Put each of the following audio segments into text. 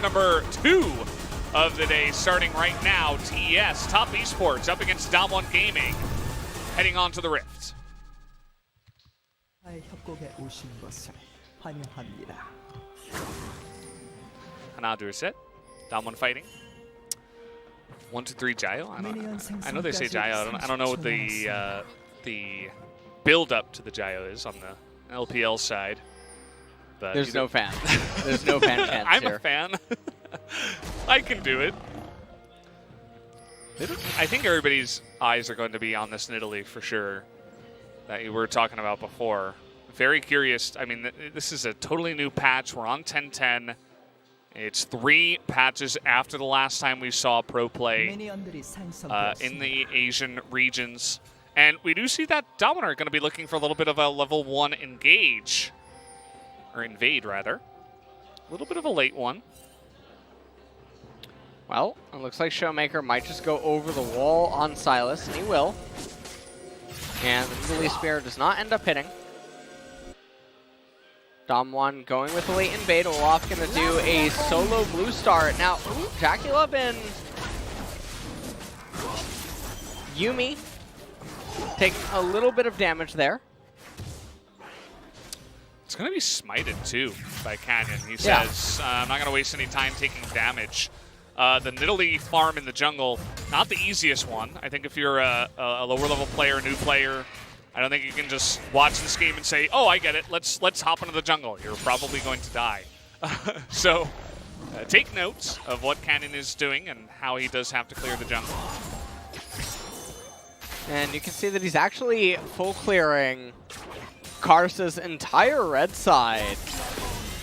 number 2 of the day starting right now. TES, Top Esports, up against Damwon Gaming, heading on to the Rift. 하나 둘 셋. Damwon fighting. 1, 2, 3 Jayo. I know they say Jayo. I don't know what the build up to the Jayo is on the LPL side. But there's no fan. There's no fan chance I'm here. a fan. I can do it. I think everybody's eyes are going to be on this Nidalee for sure that you were talking about before. Very curious. I mean, this is a totally new patch. We're on 10-10. It's 3 patches after the last time we saw pro play in the Asian regions. And we do see that Damwon are going to be looking for a little bit of a level 1 engage. Or invade, rather. A little bit of a late one. Well, it looks like Showmaker might just go over the wall on Silas, and he will. And the Nidalee Spear does not end up hitting. Damwon going with the late invade. Olaf going to do a solo blue start. Now, Jackie and Yuumi taking a little bit of damage there. It's going to be smited, too, by Canyon. He says, I'm not going to waste any time taking damage. The Nidalee farm in the jungle, not the easiest one. I think if you're a lower-level player, new player, I don't think you can just watch this game and say, oh, I get it, let's hop into the jungle. You're probably going to die. So take notes of what Canyon is doing and how he does have to clear the jungle. And you can see that he's actually full clearing Karsa's entire red side.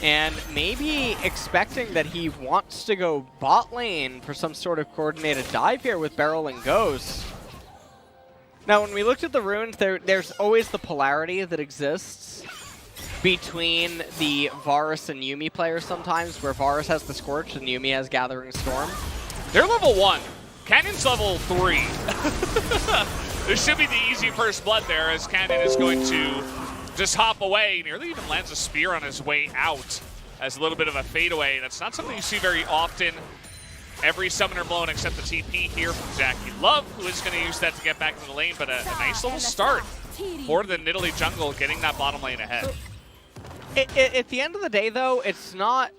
And maybe expecting that he wants to go bot lane for some sort of coordinated dive here with Beryl and Ghost. Now, when we looked at the runes, there's always the polarity that exists between the Varus and Yuumi players sometimes, where Varus has the Scorch and Yuumi has Gathering Storm. They're level 1. Canyon's level 3. This should be the easy first blood there, as Canyon is going to just hop away. Nearly even lands a spear on his way out as a little bit of a fadeaway. That's not something you see very often. Every summoner blown except the TP here from Jackie Love, who is going to use that to get back into the lane, but a nice little start for the Nidalee jungle, getting that bottom lane ahead. At the end of the day, though, it's not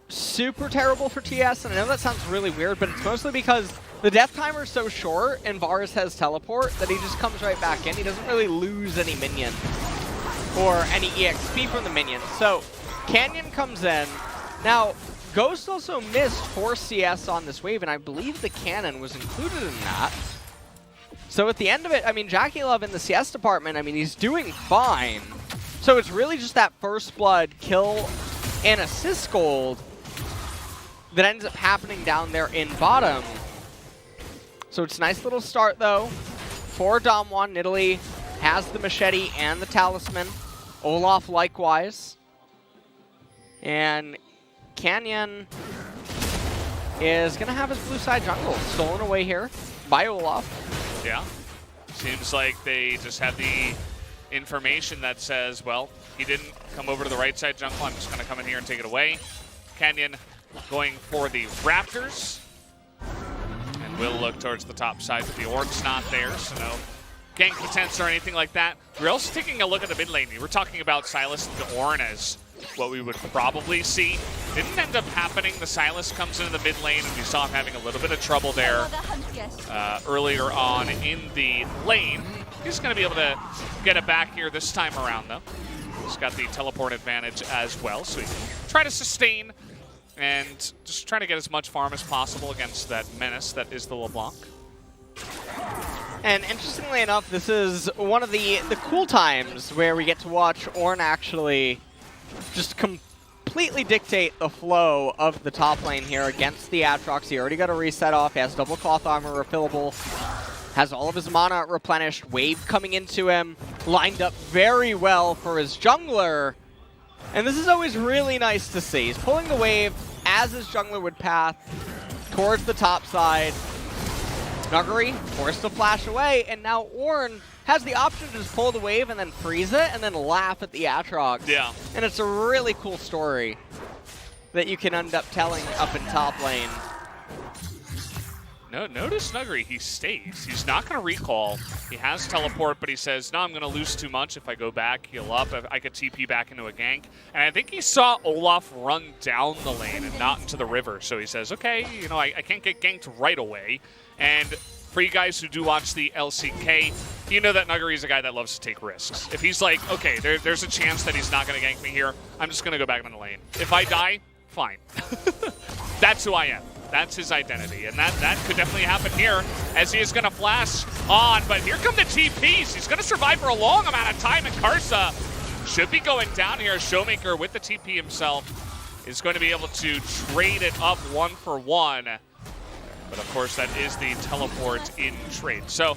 super terrible for TS, and I know that sounds really weird, but it's mostly because the death timer is so short and Varus has teleport that he just comes right back in. He doesn't really lose any minions or any EXP from the minions. So Canyon comes in. Now, Ghost also missed 4 CS on this wave, and I believe the cannon was included in that. So at the end of it, I mean, Jackie Love in the CS department, I mean, he's doing fine. So it's really just that first blood kill and assist gold that ends up happening down there in bottom. So it's a nice little start, though, for Damwon. Nidalee has the machete and the talisman. Olaf likewise. And Canyon is going to have his blue side jungle stolen away here by Olaf. Yeah. Seems like they just have the information that says, well, he didn't come over to the right side jungle. I'm just going to come in here and take it away. Canyon going for the Raptors. And will look towards the top side, but the orb's not there, so no gank attempts or anything like that. We're also taking a look at the mid lane. We were talking about Silas and the Ornn as what we would probably see. Didn't end up happening. The Silas comes into the mid lane, and we saw him having a little bit of trouble there earlier on in the lane. He's going to be able to get it back here this time around, though. He's got the teleport advantage as well, so he can try to sustain and just try to get as much farm as possible against that menace that is the LeBlanc. And interestingly enough, this is one of the cool times where we get to watch Ornn actually just completely dictate the flow of the top lane here against the Aatrox. He already got a reset off. He has double cloth armor refillable. Has all of his mana replenished. Wave coming into him. Lined up very well for his jungler. And this is always really nice to see. He's pulling the wave as his jungler would path towards the top side. Nuggery forced to flash away, and now Ornn has the option to just pull the wave and then freeze it and then laugh at the Aatrox. Yeah. And it's a really cool story that you can end up telling up in top lane. No, notice Nuggery, he stays. He's not going to recall. He has teleport, but he says, no, I'm going to lose too much if I go back, heal up. I could TP back into a gank. And I think he saw Olaf run down the lane and not into the river. So he says, okay, you know, I can't get ganked right away. And for you guys who do watch the LCK, you know that Nuggery is a guy that loves to take risks. If he's like, okay, there's a chance that he's not going to gank me here, I'm just going to go back in the lane. If I die, fine. That's who I am. That's his identity, and that could definitely happen here as he is going to flash on, but here come the TPs. He's going to survive for a long amount of time, and Karsa should be going down here. Showmaker with the TP himself is going to be able to trade it up 1-for-1, but of course that is the teleport in trade. So,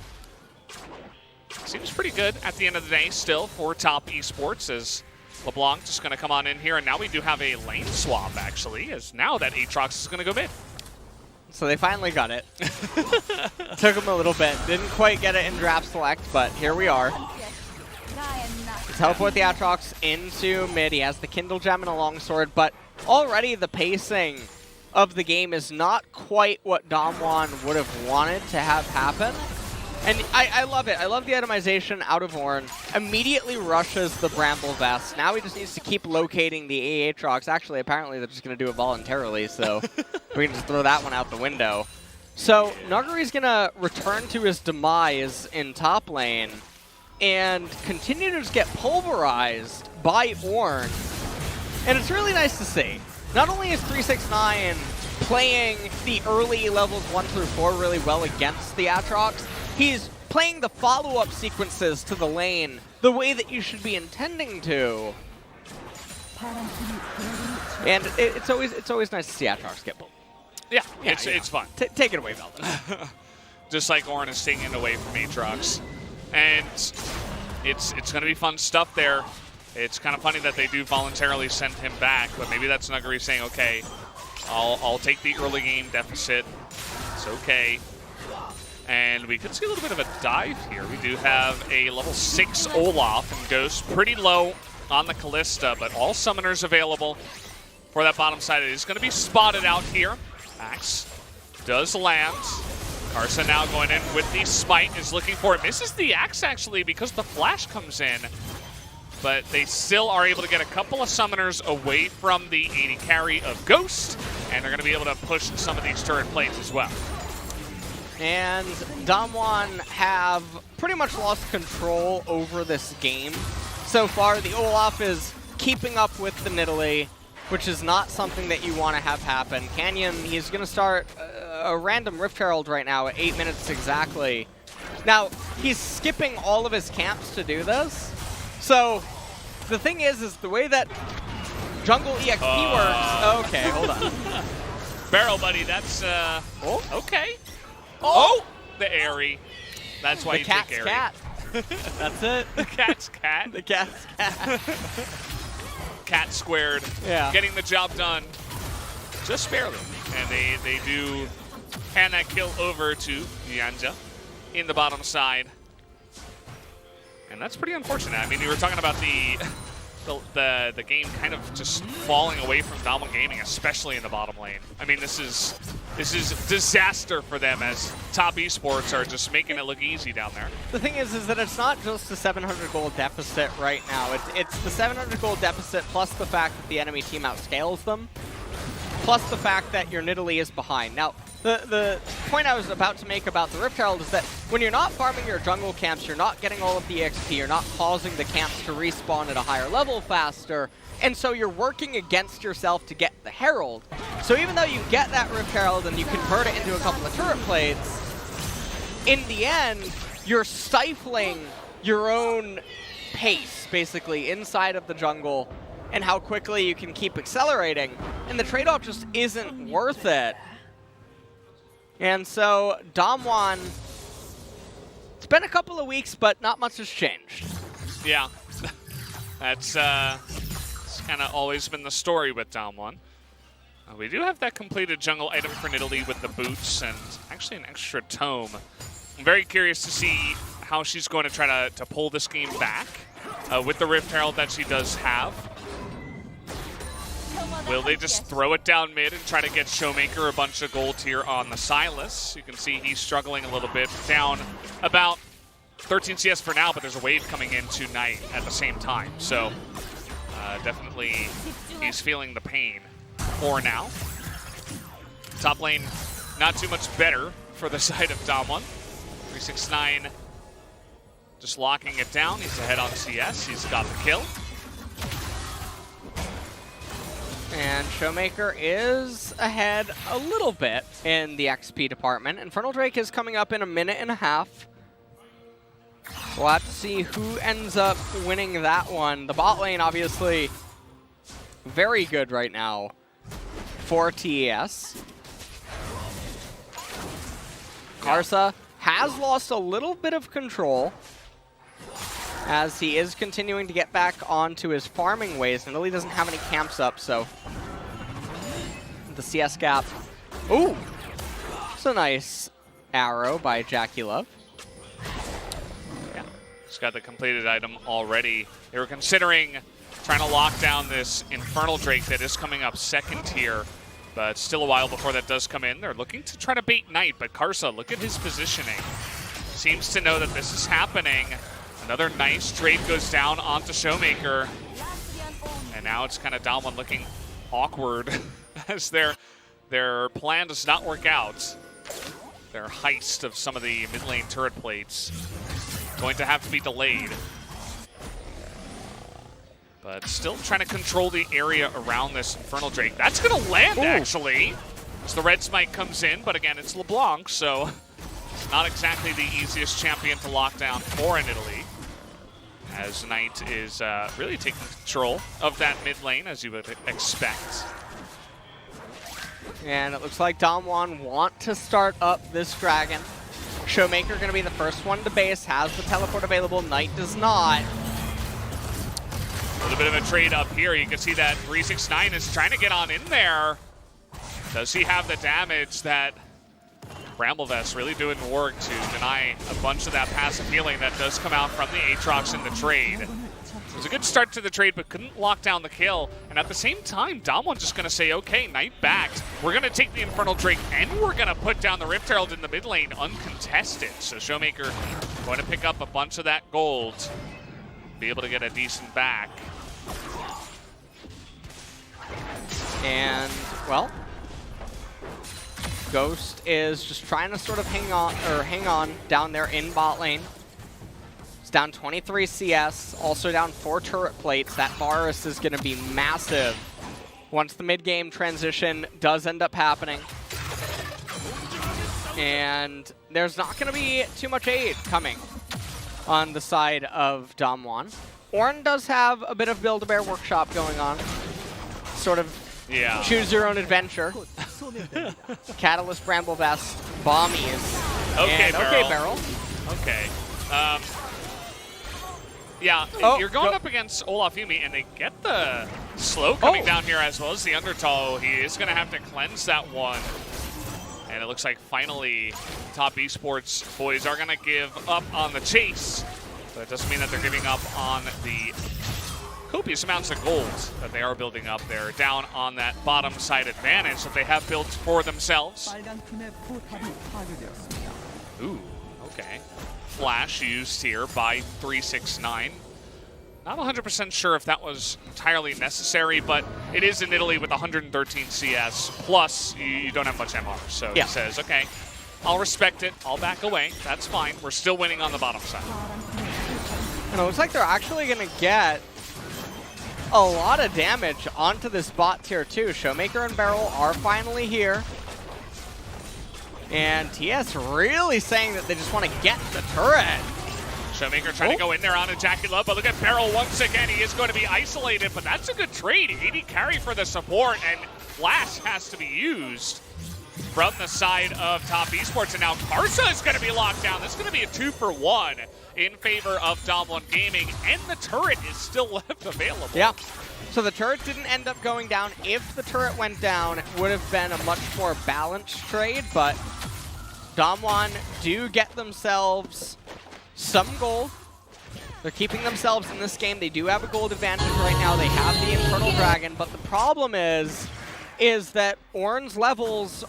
seems pretty good at the end of the day still for top esports, as LeBlanc just going to come on in here, and now we do have a lane swap, actually, as now that Aatrox is going to go mid. So they finally got it. Took him a little bit. Didn't quite get it in draft select, but here we are. Teleport the Aatrox into mid. He has the Kindle Gem and a longsword, but already the pacing of the game is not quite what Damwon would have wanted to have happen. And I love it. I love the itemization out of Ornn. Immediately rushes the Bramble Vest. Now he just needs to keep locating the Aatrox. Actually, apparently they're just going to do it voluntarily, so we can just throw that one out the window. So Nuggery's going to return to his demise in top lane and continue to just get pulverized by Ornn. And it's really nice to see. Not only is 369 playing the early levels 1 through 4 really well against the Aatrox, he's playing the follow-up sequences to the lane the way that you should be intending to. And it's always nice to see Aatrox get pulled. Yeah, it's fun. Take it away, Velden. Just like Ornn is taking it away from Aatrox. And it's going to be fun stuff there. It's kind of funny that they do voluntarily send him back, but maybe that's Nuggery saying, okay, I'll take the early game deficit. It's okay. And we could see a little bit of a dive here. We do have a level 6 Olaf and Ghost, pretty low on the Callista, but all summoners available for that bottom side. It is going to be spotted out here. Axe does land. Karsa now going in with the Smite, is looking for it. Misses the Axe, actually, because the Flash comes in. But they still are able to get a couple of summoners away from the AD carry of Ghost, and they're going to be able to push some of these turret plates as well. And Damwon have pretty much lost control over this game so far. The Olaf is keeping up with the Nidalee, which is not something that you want to have happen. Canyon, he's going to start a random Rift Herald right now at 8 minutes exactly. Now, he's skipping all of his camps to do this. So, the thing is the way that Jungle EXP works... Okay, hold on. Barrel Buddy, that's... okay. Oh! The Airy. That's why you take Airy. Cat. That's it. The cat's cat. The cat's cat. Cat squared. Yeah. Getting the job done. Just barely. And they do hand that kill over to Yanja in the bottom side. And that's pretty unfortunate. I mean, you were talking about the game kind of just falling away from Damwon Gaming, especially in the bottom lane. I mean, this is disaster for them, as top esports are just making it look easy down there. The thing is that it's not just the 700 gold deficit right now. It's the 700 gold deficit plus the fact that the enemy team outscales them, plus the fact that your Nidalee is behind. Now, the point I was about to make about the Rift Herald is that when you're not farming your jungle camps, you're not getting all of the XP, you're not causing the camps to respawn at a higher level faster, and so you're working against yourself to get the Herald. So even though you get that Rift Herald and you convert it into a couple of turret plates, in the end, you're stifling your own pace, basically, inside of the jungle, and how quickly you can keep accelerating, and the trade-off just isn't worth it. And so, Damwon, it's been a couple of weeks, but not much has changed. Yeah, that's kind of always been the story with Damwon. We do have that completed jungle item for Nidalee with the boots and actually an extra tome. I'm very curious to see how she's going to try to pull this game back with the Rift Herald that she does have. Will they just throw it down mid and try to get Showmaker a bunch of gold here on the Silas? You can see he's struggling a little bit, down about 13 CS for now, but there's a wave coming in tonight at the same time. So definitely he's feeling the pain for now. Top lane, not too much better for the side of Damwon. 369 just locking it down. He's ahead on CS. He's got the kill. And Showmaker is ahead a little bit in the XP department. Infernal Drake is coming up in a minute and a half. We'll have to see who ends up winning that one. The bot lane, obviously, very good right now for TES. Karsa has lost a little bit of control as he is continuing to get back onto his farming ways, and really doesn't have any camps up, so the CS gap. Ooh, it's a nice arrow by Jackie Love. Yeah, he's got the completed item already. They were considering trying to lock down this Infernal Drake that is coming up second here, but still a while before that does come in. They're looking to try to bait Knight, but Karsa, look at his positioning. Seems to know that this is happening. Another nice trade goes down onto Showmaker. And now it's kind of Damwon looking awkward as their plan does not work out. Their heist of some of the mid lane turret plates going to have to be delayed. But still trying to control the area around this Infernal Drake. That's going to land, actually. As the red smite comes in, but again, it's LeBlanc, so not exactly the easiest champion to lock down for in Italy. As Knight is really taking control of that mid lane, as you would expect. And it looks like Damwon want to start up this dragon. Showmaker going to be the first one to base, has the teleport available. Knight does not. A little bit of a trade up here. You can see that 369 is trying to get on in there. Does he have the damage that Bramblevest really doing work to deny a bunch of that passive healing that does come out from the Aatrox in the trade? It was a good start to the trade, but couldn't lock down the kill. And at the same time, Damwon just going to say, okay, Knight backed. We're going to take the Infernal Drake, and we're going to put down the Rift Herald in the mid lane uncontested. So Showmaker going to pick up a bunch of that gold, be able to get a decent back. And, well, Ghost is just trying to sort of hang on down there in bot lane. It's down 23 CS, also down 4 turret plates. That Varus is going to be massive once the mid-game transition does end up happening. And there's not going to be too much aid coming on the side of Damwon. Ornn does have a bit of Build-A-Bear workshop going on. Sort of choose your own adventure. Catalyst, Bramblevest, Bombies. Okay, and Beryl. Okay, Beryl. Okay. Yeah, you're going up against Olaf Yumi, and they get the slow coming down here as well as the Undertow. He is going to have to cleanse that one. And it looks like finally top Esports boys are going to give up on the chase. But it doesn't mean that they're giving up on the copious amounts of gold that they are building up there, down on that bottom side advantage that they have built for themselves. Ooh, okay. Flash used here by 369. Not 100% sure if that was entirely necessary, but it is in Italy with 113 CS, plus you don't have much MR. So he says, okay, I'll respect it, I'll back away, that's fine. We're still winning on the bottom side. And it looks like they're actually going to get a lot of damage onto this bot tier 2. Showmaker and Beryl are finally here. And TS really saying that they just want to get the turret. Showmaker trying to go in there on a Jackie Love, but look at Beryl once again. He is going to be isolated, but that's a good trade. 80 carry for the support, and Flash has to be used from the side of top Esports. And now Karsa is going to be locked down. This is going to be a 2-for-1 in favor of Damwon Gaming, and the turret is still left available. Yeah. So the turret didn't end up going down. If the turret went down, it would have been a much more balanced trade, but Damwon do get themselves some gold They're keeping themselves in this game. They do have a gold advantage right now. They have the Infernal Dragon, but the problem is that Ornn's levels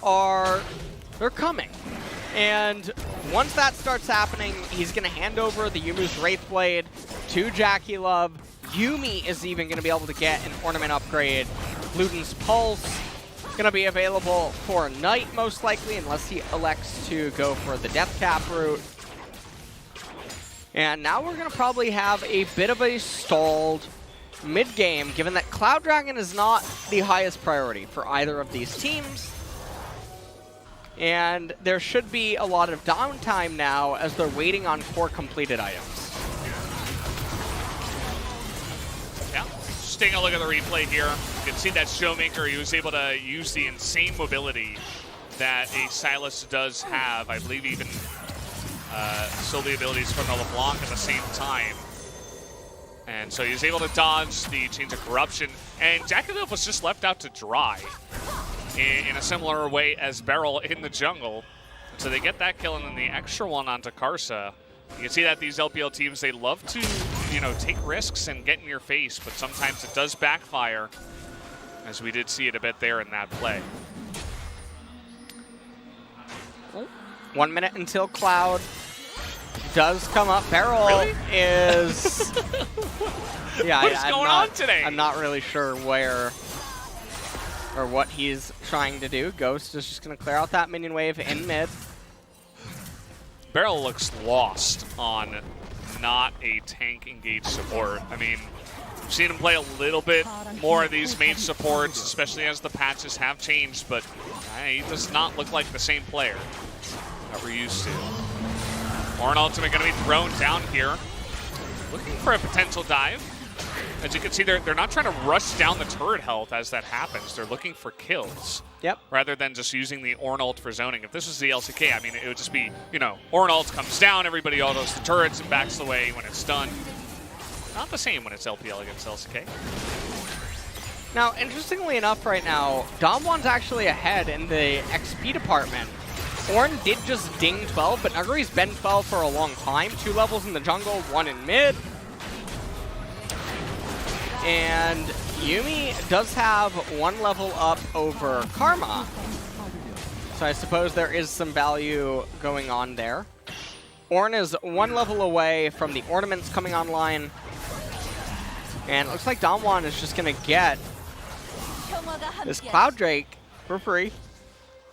they're coming. And once that starts happening, he's going to hand over the Yumu's Wraithblade to Jackie Love. Yuumi is even going to be able to get an ornament upgrade. Luden's Pulse going to be available for Knight most likely, unless he elects to go for the Death Cap route. And now we're going to probably have a bit of a stalled mid-game, given that Cloud Dragon is not the highest priority for either of these teams. And there should be a lot of downtime now as they're waiting on core completed items. Yeah, just taking a look at the replay here. You can see that Showmaker, he was able to use the insane mobility that a Sylas does have. I believe even still the abilities from the LeBlanc at the same time. And so he was able to dodge the Chains of Corruption. And Jackie Love was just left out to dry in a similar way as Beryl in the jungle. So they get that kill and then the extra one onto Karsa. You can see that these LPL teams, they love to, take risks and get in your face, but sometimes it does backfire, as we did see it a bit there in that play. 1 minute until Cloud does come up. Beryl is... Yeah, What's going on today? I'm not really sure where or what he's trying to do. Ghost is just going to clear out that minion wave in mid. Beryl looks lost on not a tank engaged support. I mean, we've seen him play a little bit more of these main supports, especially as the patches have changed, but he does not look like the same player that we're used to. Ornn ultimate going to be thrown down here. Looking for a potential dive. As you can see, they're not trying to rush down the turret health as that happens. They're looking for kills. Yep. Rather than just using the Ornn ult for zoning. If this was the LCK, I mean, it would just be, Ornn ult comes down, everybody autos the turrets and backs away when it's done. Not the same when it's LPL against LCK. Now, interestingly enough right now, Damwon's actually ahead in the XP department. Ornn did just ding 12, but Nuguri's been 12 for a long time. 2 levels in the jungle, 1 in mid. And Yuumi does have 1 level up over Karma. So I suppose there is some value going on there. Ornn is 1 level away from the ornaments coming online. And it looks like Damwon is just going to get this Cloud Drake for free.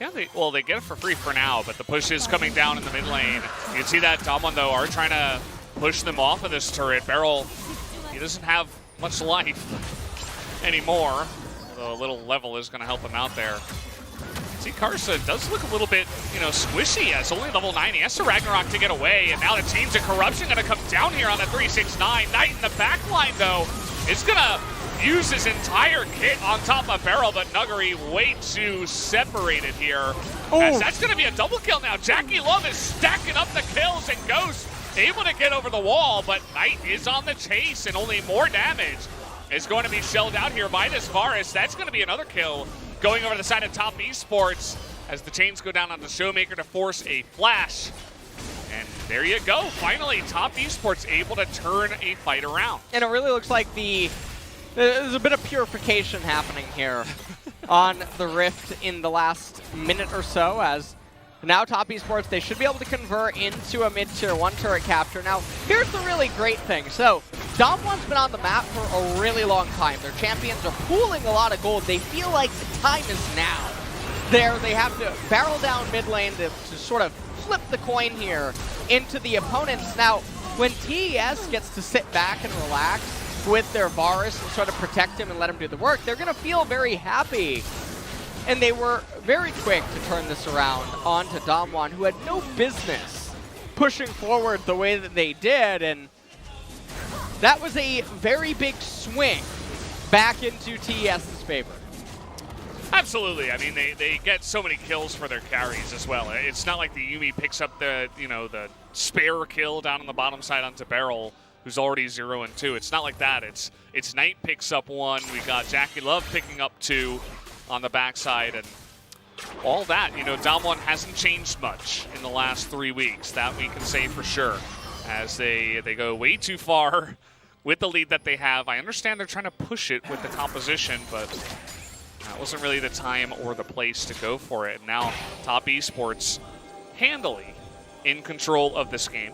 Yeah, they get it for free for now, but the push is coming down in the mid lane. You can see that Damwon, though, are trying to push them off of this turret. Beryl, he doesn't have much life anymore. Although a little level is going to help him out there. See, Karsa does look a little bit, squishy as only level 9. He has to Ragnarok to get away, and now the Chains of Corruption going to come down here on the 369. Knight in the back line, though, is going to use his entire kit on top of Beryl, but Nuguri way too separated here. As that's going to be a double kill now. Jackie Love is stacking up the kills, and Ghost able to get over the wall, but Knight is on the chase, and only more damage is going to be shelled out here by this Varus. That's going to be another kill going over the side of top Esports as the Chains go down on the Showmaker to force a flash. And there you go. Finally, top Esports able to turn a fight around. And it really looks like there's a bit of purification happening here on the Rift in the last minute or so, as now top Esports, they should be able to convert into a mid-tier 1 turret capture. Now, here's the really great thing. So, Damwon's been on the map for a really long time. Their champions are pooling a lot of gold. They feel like the time is now. They have to barrel down mid lane to sort of flip the coin here into the opponents. Now, when TES gets to sit back and relax with their Varus and sort of protect him and let him do the work, they're going to feel very happy. And they were very quick to turn this around onto Damwon, who had no business pushing forward the way that they did. And that was a very big swing back into TES's favor. Absolutely. I mean, they get so many kills for their carries as well. It's not like the Yuumi picks up the spare kill down on the bottom side onto Beryl, who's already 0 and 2. It's not like that. It's Knight picks up 1. We got Jackie Love picking up 2 on the backside, and all that. Damwon hasn't changed much in the last 3 weeks. That we can say for sure. as they go way too far with the lead that they have. I understand they're trying to push it with the composition, but that wasn't really the time or the place to go for it. And now Top Esports handily in control of this game.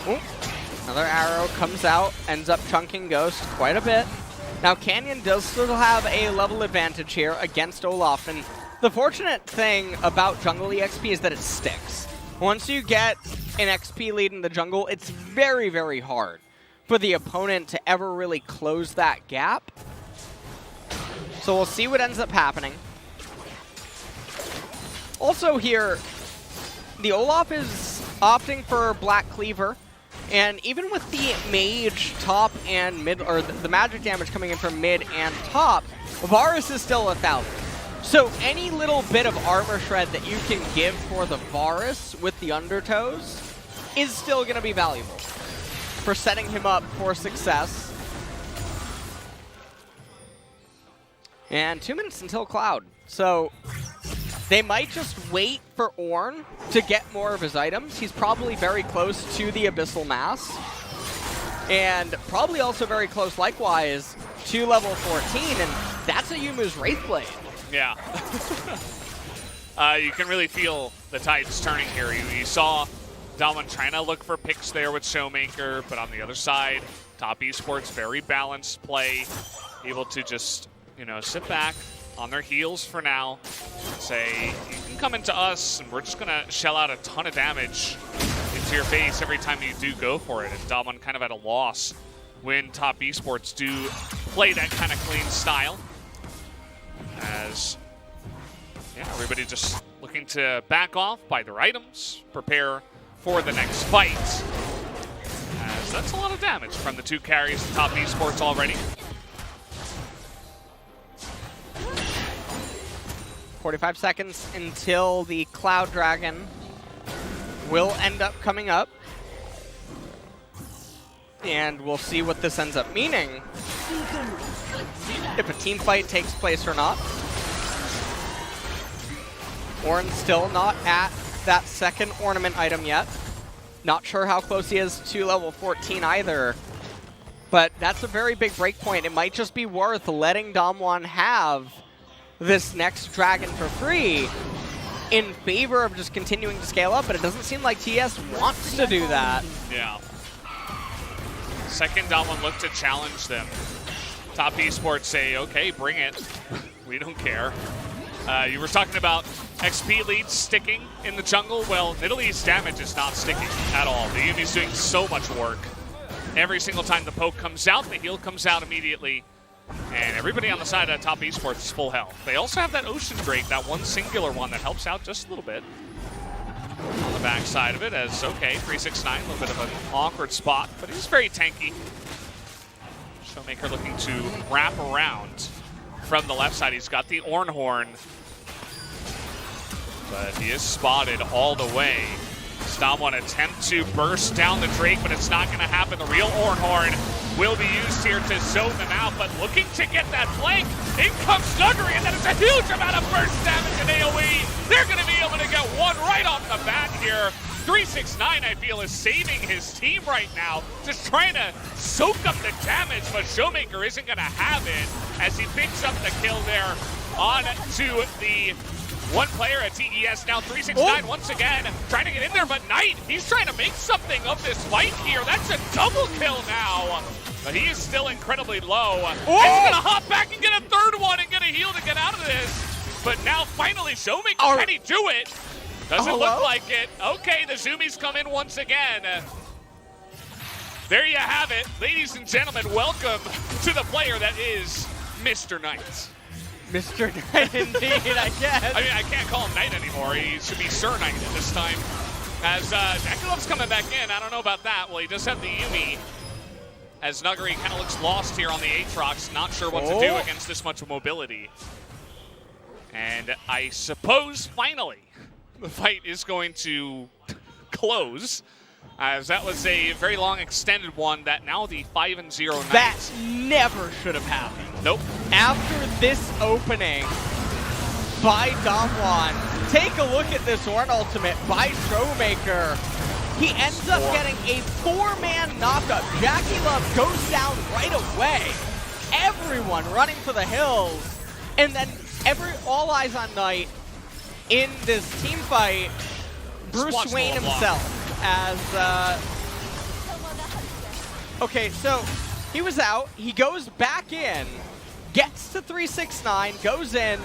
Ooh. Another arrow comes out, ends up chunking Ghost quite a bit. Now Canyon does still have a level advantage here against Olaf, and the fortunate thing about jungle EXP is that it sticks. Once you get an XP lead in the jungle, it's very, very hard for the opponent to ever really close that gap. So we'll see what ends up happening. Also here, the Olaf is opting for Black Cleaver, and even with the mage top and mid, or the magic damage coming in from mid and top, Varus is still 1,000. So any little bit of armor shred that you can give for the Varus with the undertows is still going to be valuable for setting him up for success. And 2 minutes until Cloud. So they might just wait for Ornn to get more of his items. He's probably very close to the Abyssal Mass. And probably also very close, likewise, to level 14. And that's a Yumu's Wraithblade. Yeah. You can really feel the tides turning here. You saw Damwon trying to look for picks there with Showmaker, but on the other side, Top Esports, very balanced play, able to just, you know, sit back on their heels for now, say, you can come into us, and we're just going to shell out a ton of damage into your face every time you do go for it. And Damwon kind of at a loss when Top Esports do play that kind of clean style. As, yeah, everybody just looking to back off, buy their items, prepare for the next fight. As that's a lot of damage from the two carries of Top Esports already. 45 seconds until the Cloud Dragon will end up coming up. And we'll see what this ends up meaning, if a team fight takes place or not. Ornn still not at that second ornament item yet. Not sure how close he is to level 14 either. But that's a very big break point. It might just be worth letting Damwon have this next dragon for free in favor of just continuing to scale up, but it doesn't seem like TS wants to do that. Yeah. Second Damwon look to challenge them. Top Esports say, okay, bring it. We don't care. You were talking about XP leads sticking in the jungle. Well, Middle East damage is not sticking at all. The Yumi's doing so much work. Every single time the poke comes out, the heal comes out immediately. And everybody on the side of Top Esports is full health. They also have that Ocean Drake, that one singular one that helps out just a little bit. On the back side of it, as, okay, 369, a little bit of an awkward spot, but he's very tanky. Showmaker looking to wrap around from the left side. He's got the Ornn Horn, but he is spotted all the way. Damwon attempt to burst down the Drake, but it's not going to happen. The real Ornn Horn will be used here to zone them out, but looking to get that flank. In comes Snuggery, and that is a huge amount of burst damage in AoE. They're going to be able to get one right off the bat here. 369, I feel, is saving his team right now, just trying to soak up the damage, but Showmaker isn't going to have it as he picks up the kill there on to the one player at TES. Now 369 once again trying to get in there, but Knight, he's trying to make something of this fight here. That's a double kill now, but he is still incredibly low. And he's gonna hop back and get a third one and get a heal to get out of this. But now finally Showmaker, can he do it? Doesn't look like it. Okay, the Zoomies come in once again. There you have it. Ladies and gentlemen, welcome to the player that is Mr. Knight. Mr. Knight, indeed, I guess. I mean, I can't call him Knight anymore. He should be Sir Knight at this time. As Jackalope's coming back in. I don't know about that. Well, he does have the Yumi. As Nuggery kind of looks lost here on the Aatrox. Not sure what to do against this much mobility. And I suppose, finally, the fight is going to close. As that was a very long extended one that now the 5-0 Knights. That never should have happened. Nope. After this opening by Damwon, take a look at this Ornn ultimate by Showmaker. He ends up getting a 4-man knockup. Jackie Love goes down right away. Everyone running for the hills. And then all eyes on Knight in this team fight. Bruce Wayne himself as... okay, so he was out. He goes back in. Gets to 369. Goes in.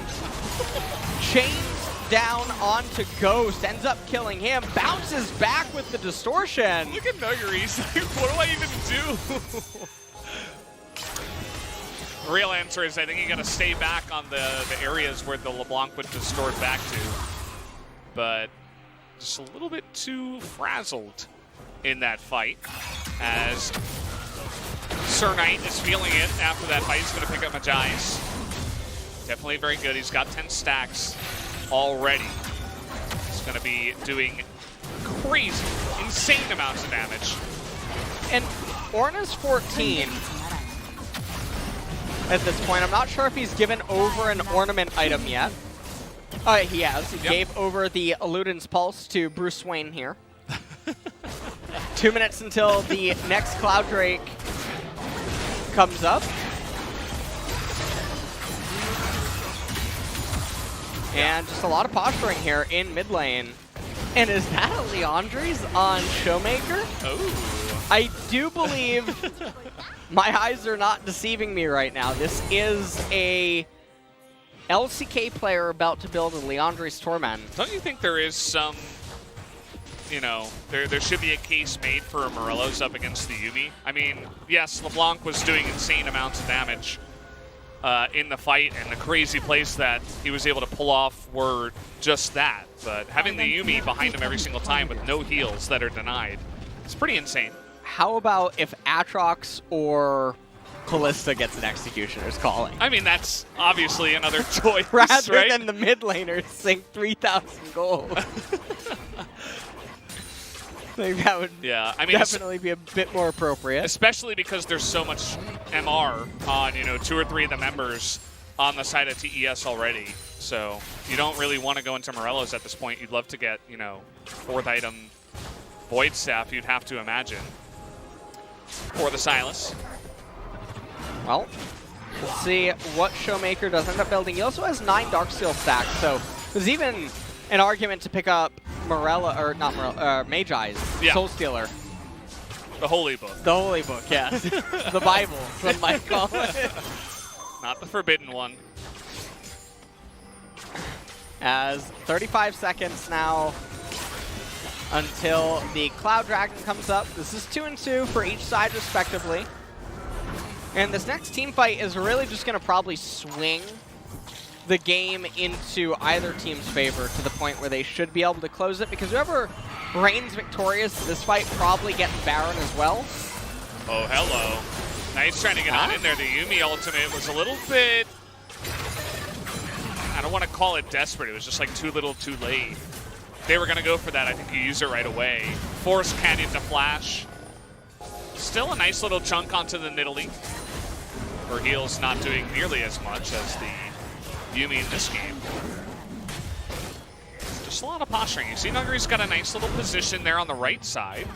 Chains down onto Ghost, ends up killing him, bounces back with the distortion. Look at Nuggery, he's like, what do I even do? The real answer is I think you gotta stay back on the areas where the LeBlanc would distort back to. But just a little bit too frazzled in that fight as Sir Knight is feeling it after that fight. He's gonna pick up Majais. Definitely very good, he's got 10 stacks already. It's going to be doing crazy, insane amounts of damage. And Orna's 14 at this point. I'm not sure if he's given over an ornament item yet. He has. He gave over the Eludens Pulse to Bruce Wayne here. 2 minutes until the next Cloud Drake comes up. And just a lot of posturing here in mid lane. And is that a Leandri's on Showmaker? Oh. I do believe my eyes are not deceiving me right now. This is a LCK player about to build a Leandri's Torment. Don't you think there is some, you know, there should be a case made for a Morelos up against the Yuumi? I mean, yes, LeBlanc was doing insane amounts of damage in the fight, and the crazy plays that he was able to pull off were just that. But having the Yuumi behind him every single time with no heals that are denied, it's pretty insane. How about if Atrox or Callista gets an Executioner's Calling? I mean, that's obviously another choice, rather right? than the mid laners sink 3,000 gold. I think that would definitely be a bit more appropriate. Especially because there's so much MR on, you know, 2 or 3 of the members on the side of TES already. So you don't really want to go into Morelos at this point. You'd love to get, you know, 4th item Void Staff, you'd have to imagine, for the Sylas. Well, let's see what Showmaker does end up building. He also has 9 Darksteel stacks, so there's even an argument to pick up Magi's Soul Stealer. The Holy Book. The Holy Book, yes. The Bible, some might call it. Not the forbidden one. As 35 seconds now until the Cloud Dragon comes up. This is 2-2 for each side respectively. And this next team fight is really just going to probably swing the game into either team's favor to the point where they should be able to close it, because whoever reigns victorious this fight probably gets Baron as well. Oh, hello. Nice trying to get on in there. The Yuumi ultimate was a little bit, I don't want to call it desperate. It was just like too little too late. They were going to go for that. I think you use it right away. Force Canyon to flash. Still a nice little chunk onto the Nidalee. Her heal's not doing nearly as much as the Yuumi in this game. Just a lot of posturing. You see Nuggery's got a nice little position there on the right side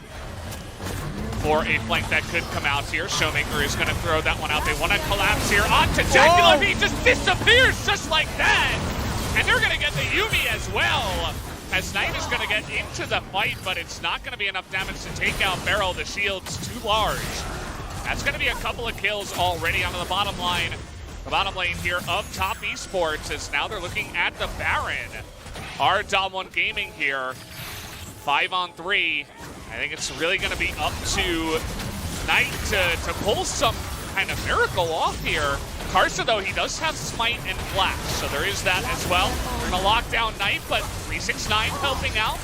for a flank that could come out here. Showmaker is going to throw that one out. They want to collapse here onto Jackie. He just disappears just like that. And they're going to get the Yuumi as well, as Knight is going to get into the fight, but it's not going to be enough damage to take out Beryl. The shield's too large. That's going to be a couple of kills already onto the bottom line. The bottom lane here of Top Esports is now they're looking at the Baron. Our Damwon Gaming here, 5-on-3. I think it's really going to be up to Knight to pull some kind of miracle off here. Karsa, though, he does have Smite and Flash, so there is that as well. We're going to lock down Knight, but 369 helping out,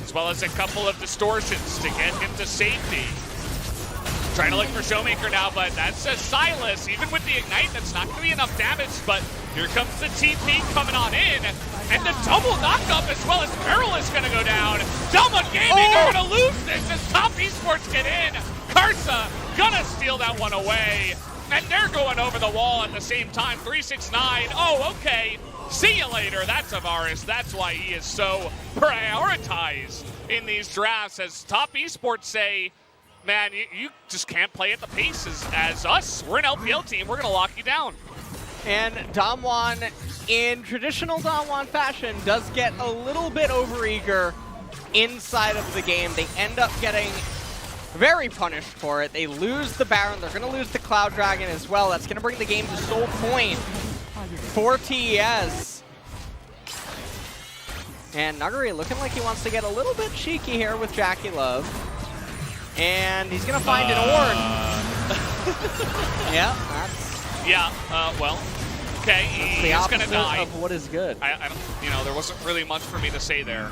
as well as a couple of distortions to get him to safety. Trying to look for Showmaker now, but that's a Sylas. Even with the Ignite, that's not going to be enough damage, but here comes the TP coming on in, and the double knockup as well as Beryl is going to go down. Damwon Gaming are going to lose this as Top Esports get in. Karsa gonna steal that one away, and they're going over the wall at the same time. 369. Oh, okay. See you later. That's Avaris. That's why he is so prioritized in these drafts. As top esports say, man, you just can't play at the pace as us. We're an LPL team. We're going to lock you down. And Damwon, in traditional Damwon fashion, does get a little bit overeager inside of the game. They end up getting very punished for it. They lose the Baron. They're going to lose the Cloud Dragon as well. That's going to bring the game to sole point for TES. And Nuguri looking like he wants to get a little bit cheeky here with Jackie Love. And he's going to find an Ornn. Yeah, that's... Yeah, well, okay, he's going to die. Of what is good. I don't, there wasn't really much for me to say there.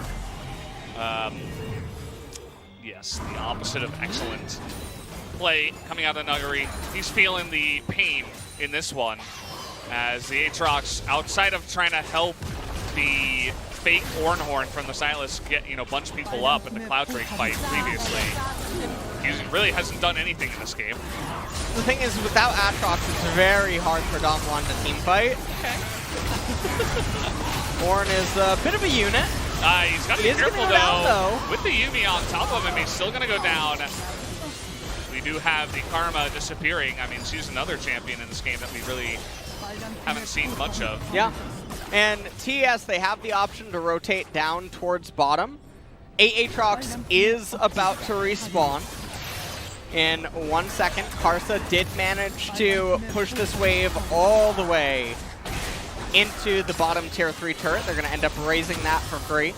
Yes, the opposite of excellent play coming out of Nuguri. He's feeling the pain in this one as the Aatrox, outside of trying to help the fake Ornhorn from the Silas get, bunch people up in the Cloud Drake fight previously, he really hasn't done anything in this game. The thing is, without Aatrox, it's very hard for Damwon to team fight. Okay. Ornn is a bit of a unit. He's got to be careful, though. With the Yuumi on top of him, he's still going to go down. We do have the Karma disappearing. I mean, she's another champion in this game that we really haven't seen much of. Yeah. And TES, they have the option to rotate down towards bottom. Aatrox is about to respawn in 1 second. Karsa did manage to push this wave all the way into the bottom tier 3 turret. They're going to end up raising that for free.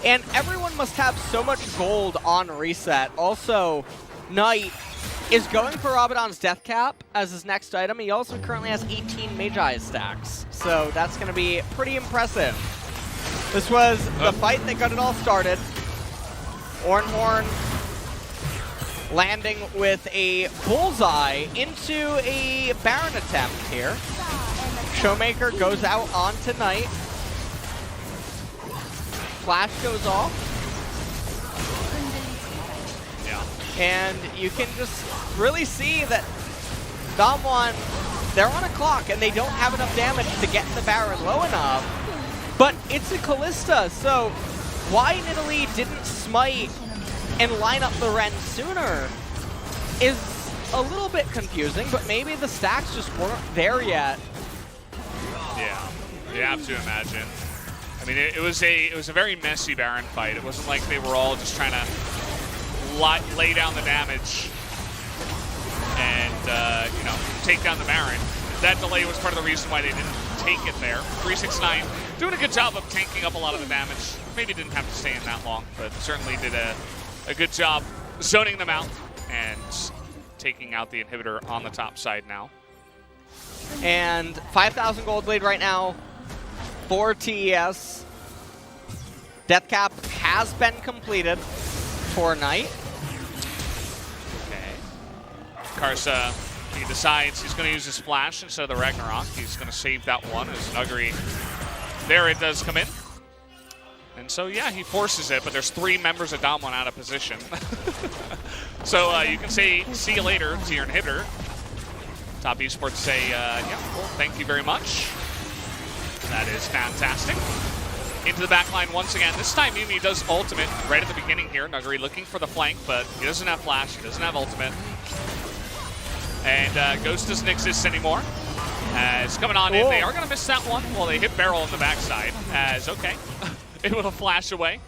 And everyone must have so much gold on reset. Also, Knight is going for Rabadon's Death Cap as his next item. He also currently has 18 Magi stacks. So that's going to be pretty impressive. This was the fight that got it all started. Ornhorn landing with a bullseye into a Baron attempt here. Showmaker goes out on tonight. Flash goes off. Yeah. And you can just really see that Damwon, they're on a clock and they don't have enough damage to get the Baron low enough. But it's a Callista, so why Nidalee didn't smite and line up the Ren sooner is a little bit confusing, but maybe the stacks just weren't there yet. Yeah, you have to imagine. I mean, it was a very messy Baron fight. It wasn't like they were all just trying to lay down the damage and take down the Baron. That delay was part of the reason why they didn't take it there. 369 doing a good job of tanking up a lot of the damage. Maybe didn't have to stay in that long, but certainly did a good job zoning them out and taking out the inhibitor on the top side now. And 5,000 gold lead right now for TES. Death Cap has been completed for Knight. Okay. Karsa, he decides he's going to use his flash instead of the Ragnarok. He's going to save that one as Nuguri. There it does come in. And so, yeah, he forces it, but there's 3 members of Damwon out of position. So you can say, see you later to your inhibitor. Top Esports say, yeah, well, thank you very much. That is fantastic. Into the back line once again. This time, Yuumi does ultimate right at the beginning here. Nuguri looking for the flank, but he doesn't have flash. He doesn't have ultimate. And Ghost doesn't exist anymore. As coming on in, they are going to miss that one. Well, they hit barrel on the backside. As, okay, it will flash away.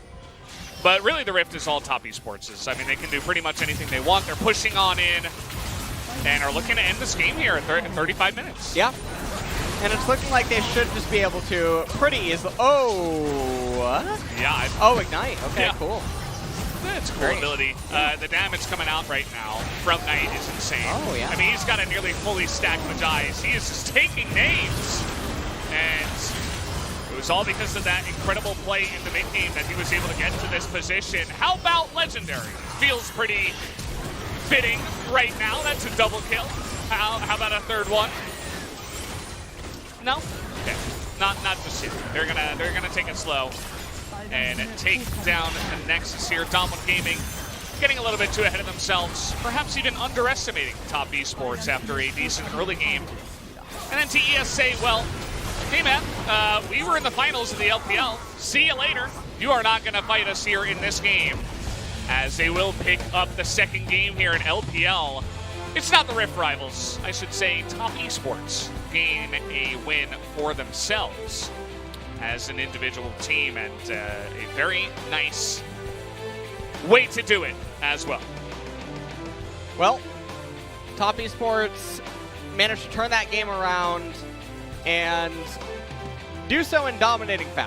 But really, the Rift is all Top Esports'. I mean, they can do pretty much anything they want. They're pushing on in and are looking to end this game here at 35 minutes. Yeah. And it's looking like they should just be able to pretty easily. Oh, what? Yeah. Oh, Ignite. Okay, yeah. Cool. That's a cool ability. The damage coming out right now from Knight is insane. Oh, yeah. I mean, he's got a nearly fully stacked Magi's. He is just taking names. And it was all because of that incredible play in the mid-game that he was able to get to this position. How about Legendary? Feels pretty fitting right now. That's a double kill. How about a third one? No? Okay. Not just yet. They're gonna take it slow and take down the Nexus here. Damwon Gaming getting a little bit too ahead of themselves, perhaps even underestimating Top Esports after a decent early game. And then TES say, well, hey man, we were in the finals of the LPL. See you later. You are not going to fight us here in this game. As they will pick up the second game here in LPL. It's not the Rift Rivals, I should say Top Esports gain a win for themselves as an individual team, and a very nice way to do it as well. Well, Top Esports managed to turn that game around and do so in dominating fashion.